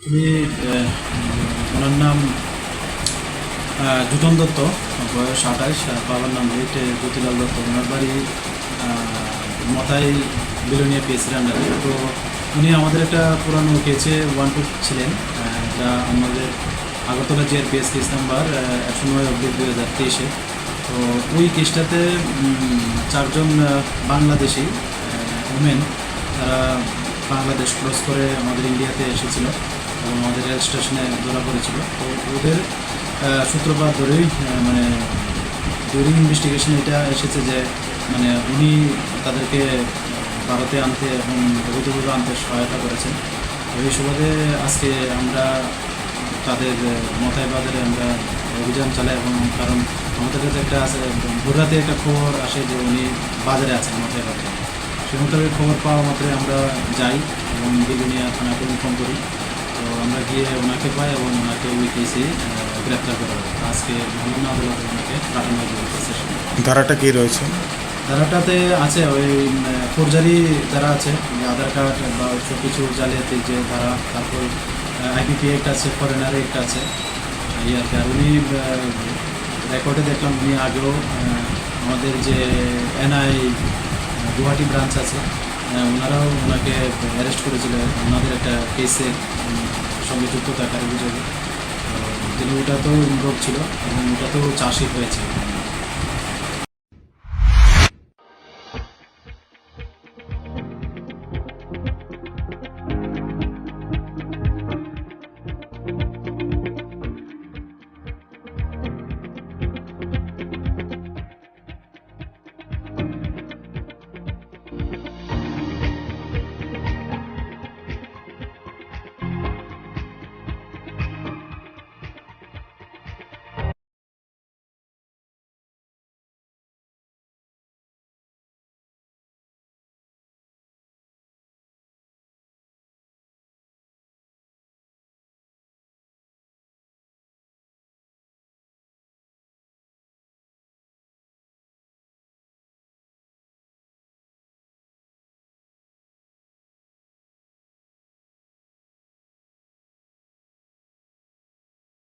আমি ওনার নাম জুটন দত্ত, বয়স 28, বাবার নাম জ্যোতিলাল দত্ত। ওনার বাড়ি মতাই বিলোনিয়া পিএসসির আন্ডারে। তো উনি আমাদের একটা পুরানো কেসে 1-2 ছিলেন, যা আমাদের আগরতলা জিআরপিএস কেস নাম্বার 109/2023। তো ওই কেসটাতে 4জন বাংলাদেশি ওমেন, তারা বাংলাদেশ ক্রস করে আমাদের ইন্ডিয়াতে এসেছিল এবং আমাদের রেল স্টেশনে ধরা পড়েছিল। তো ওদের সূত্রপাত ধরেই মানে ডিউরিং ইনভেস্টিগেশন এটা এসেছে যে মানে উনি তাদেরকে ভারতে আনতে এবং অবৈধভাবে আনতে সহায়তা করেছেন। এই সুবাদে আজকে আমরা তাদের মতায় বাজারে আমরা অভিযান চালাই। এবং কারণ আমাদের কাছে একটা আছে, ভোররাতে একটা খবর আসে যে উনি বাজারে আছেন মতায় বাজারে। সে মোতাবেক খবর পাওয়া মাত্রই আমরা যাই এবং বিলোনিয়া থানাকে ইনফর্ম করি। তো আমরা গিয়ে ওনাকে পাই এবং ওনাকে ওই কেসে গ্রেপ্তার করা হয়। আজকে মহামান্য আদালতে ওনাকে পাঠানো হয়েছে। ধারাটা কী রয়েছে? ধারাটাতে আছে ওই ফৌজদারি যারা আছে, আধার কার্ড বা সব কিছু জালিয়াতি যে ধারা, তারপর আইপিপি একটা আছে, ফরেনার একটা আছে, আর কি। আর উনি রেকর্ডে দেখলাম উনি আগেও আমাদের যে এনআই গুয়াহাটি ব্রাঞ্চ আছে, ওনারাও ওনাকে অ্যারেস্ট করেছিল ওনাদের একটা কেসের সঙ্গে যুক্ত থাকার অভিযোগে। তিনি ওটাতেও ইনভলভ ছিল এবং ওটাতেও চার্জশিট হয়েছে।